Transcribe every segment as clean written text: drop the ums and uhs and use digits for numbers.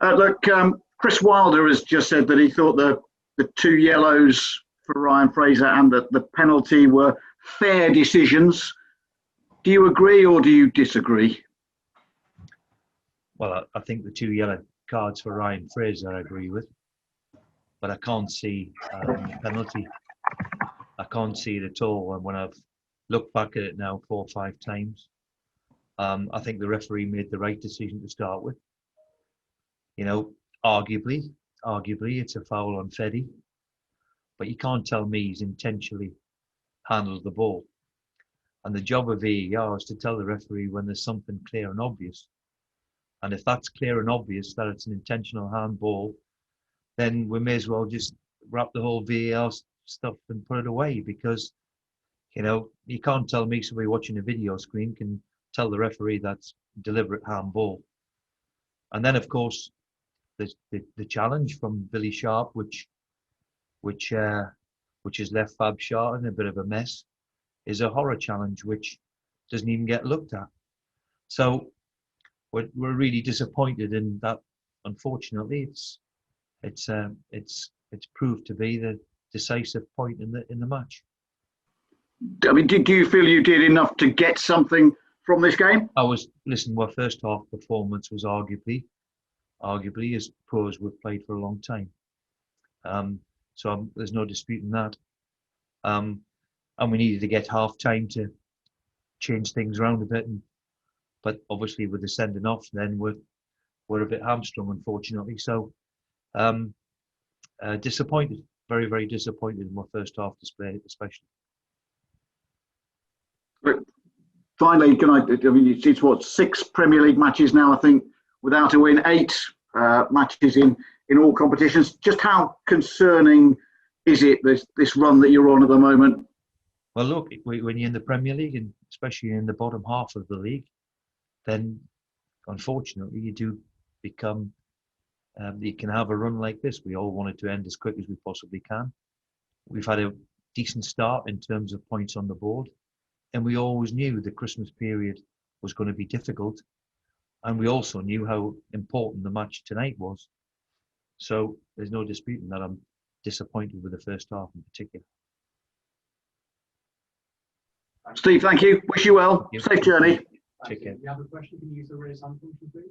Look, Chris Wilder has just said that he thought the two yellows for Ryan Fraser and the penalty were fair decisions. Do you agree or do you disagree? Well, I think the two yellow cards for Ryan Fraser I agree with, but I can't see the penalty. I can't see it at all. And when I've looked back at it now 4 or 5 times, I think the referee made the right decision to start with. You know, arguably, it's a foul on Feddy, but you can't tell me he's intentionally handled the ball. And the job of VAR is to tell the referee when there's something clear and obvious. And if that's clear and obvious that it's an intentional handball, then we may as well just wrap the whole VAR stuff and put it away, because, you know, you can't tell me somebody watching a video screen can tell the referee that's deliberate handball. And then, of course, there's the challenge from Billy Sharp, which has left Fab Shah in a bit of a mess, is a horror challenge which doesn't even get looked at. So we're really disappointed in that. Unfortunately, it's proved to be the decisive point in the match. I mean, do you feel you did enough to get something from this game? Our first half performance was arguably as poor as we've played for a long time. So there's no disputing that. And we needed to get half time to change things around a bit. But obviously with the sending off, then we're a bit hamstrung, unfortunately. So disappointed, very, very disappointed in my first half display, especially. Finally, it's what, 6 Premier League matches now, I think, without a win, 8 matches in all competitions. Just how concerning is it, this run that you're on at the moment? Well, look, when you're in the Premier League, and especially in the bottom half of the league, then unfortunately you do become, you can have a run like this. We all want it to end as quick as we possibly can. We've had a decent start in terms of points on the board, and we always knew the Christmas period was going to be difficult, and we also knew how important the match tonight was. So there's no disputing that I'm disappointed with the first half in particular. Steve, thank you. Wish you well. Safe journey. Take care. If you have a question, can you use the raise hand function, please?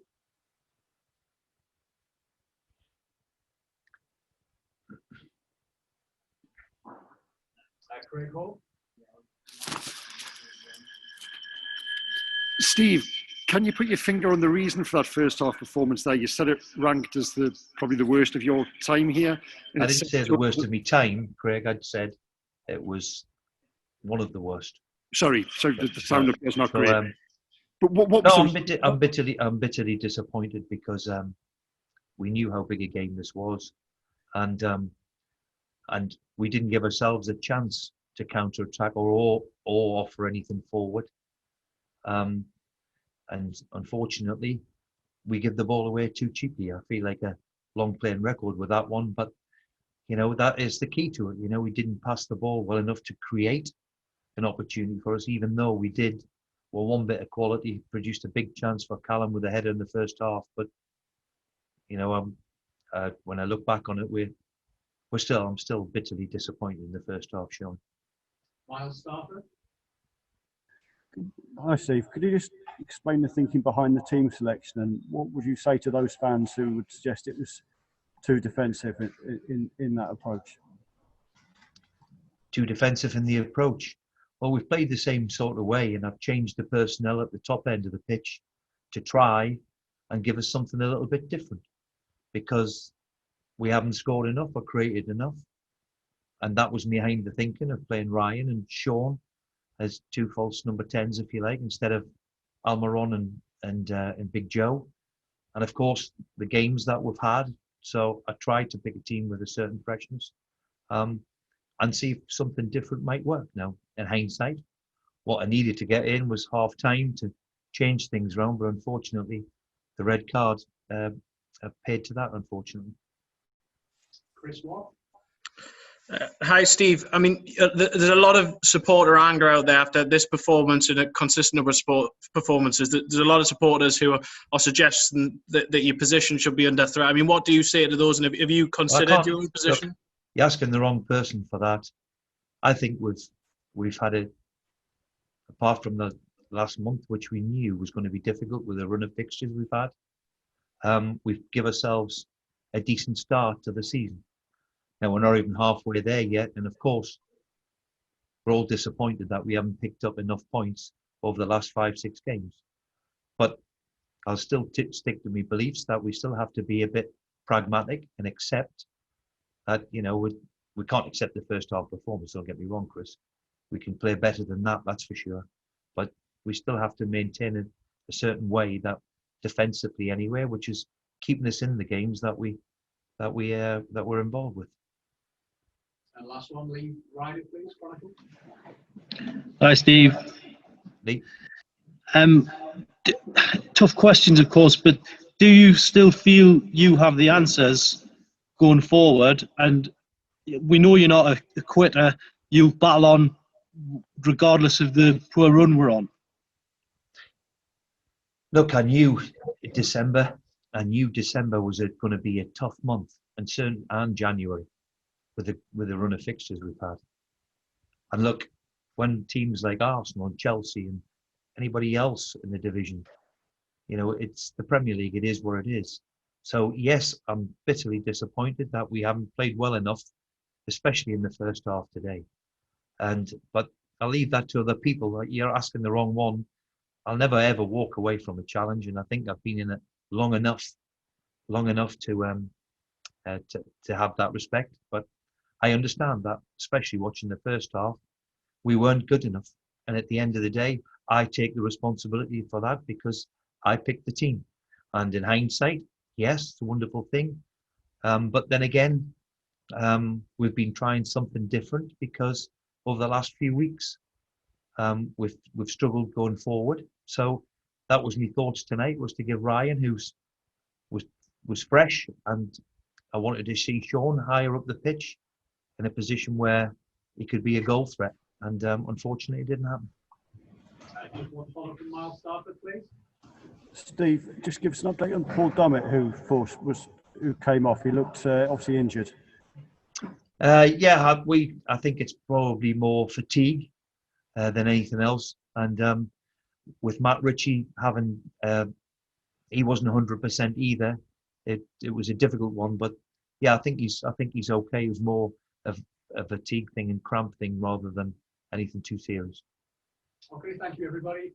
Craig Hall. Steve, can you put your finger on the reason for that first half performance there? You said it ranked as probably the worst of your time here. I didn't say the worst of my time, Craig. I'd said it was one of the worst. Sorry, so the sound was not great. But what no, was I'm bitterly disappointed, because we knew how big a game this was, and we didn't give ourselves a chance to counter attack or offer anything forward. And unfortunately, we give the ball away too cheaply. I feel like a long playing record with that one, but you know, that is the key to it. You know, we didn't pass the ball well enough to create an opportunity for us, even though we did. Well, one bit of quality produced a big chance for Callum with a header in the first half, but you know, when I look back on it, I'm still bitterly disappointed in the first half showing. Miles Starford. Hi Steve, could you just explain the thinking behind the team selection, and what would you say to those fans who would suggest it was too defensive in that approach? Too defensive in the approach? Well, we've played the same sort of way, and I've changed the personnel at the top end of the pitch to try and give us something a little bit different, because we haven't scored enough or created enough. And that was behind the thinking of playing Ryan and Sean as 2 false number 10s, if you like, instead of Almiron and Big Joe. And of course, the games that we've had. So I tried to pick a team with a certain freshness, and see if something different might work. Now, in hindsight, what I needed to get in was half time to change things around, but unfortunately, the red card paid to that, unfortunately. Chris Watt. Hi, Steve. I mean, there's a lot of supporter anger out there after this performance and a consistent number of performances. There's a lot of supporters who are suggesting that your position should be under threat. I mean, what do you say to those? And have you considered your own position? Look, you're asking the wrong person for that. I think we've had it, apart from the last month, which we knew was going to be difficult with the run of fixtures we've had. We've given ourselves a decent start to the season. Now, we're not even halfway there yet. And of course, we're all disappointed that we haven't picked up enough points over the last 5-6 games. But I'll still stick to my beliefs that we still have to be a bit pragmatic and accept that, you know, we can't accept the first half performance. Don't get me wrong, Chris. We can play better than that, that's for sure. But we still have to maintain a certain way that defensively anyway, which is keeping us in the games that we're involved with. And last one, Lee Ryder, please. Chronicle. Hi, Steve. Lee? Tough questions, of course, but do you still feel you have the answers going forward? And we know you're not a quitter. You'll battle on regardless of the poor run we're on. Look, I knew December was going to be a tough month, and January with the run of fixtures we've had. And look, when teams like Arsenal and Chelsea and anybody else in the division, you know, it's the Premier League, it is what it is. So yes, I'm bitterly disappointed that we haven't played well enough, especially in the first half today. But I'll leave that to other people. You're asking the wrong one. I'll never ever walk away from a challenge, and I think I've been in it long enough to have that respect. But I understand that, especially watching the first half, we weren't good enough. And at the end of the day, I take the responsibility for that because I picked the team. And in hindsight, yes, it's a wonderful thing. But then again, we've been trying something different because over the last few weeks, we've struggled going forward. So that was my thoughts tonight, was to give Ryan, who was fresh, and I wanted to see Sean higher up the pitch in a position where he could be a goal threat. And unfortunately, it didn't happen. Just one follow from Miles Starford, please. Steve, just give us an update on Paul Dummett, who came off. He looked obviously injured. I think it's probably more fatigue than anything else. And with Matt Ritchie having, he wasn't 100% either. It was a difficult one, but yeah, I think he's okay. It was more of a fatigue thing and cramp thing rather than anything too serious. Okay, thank you, everybody.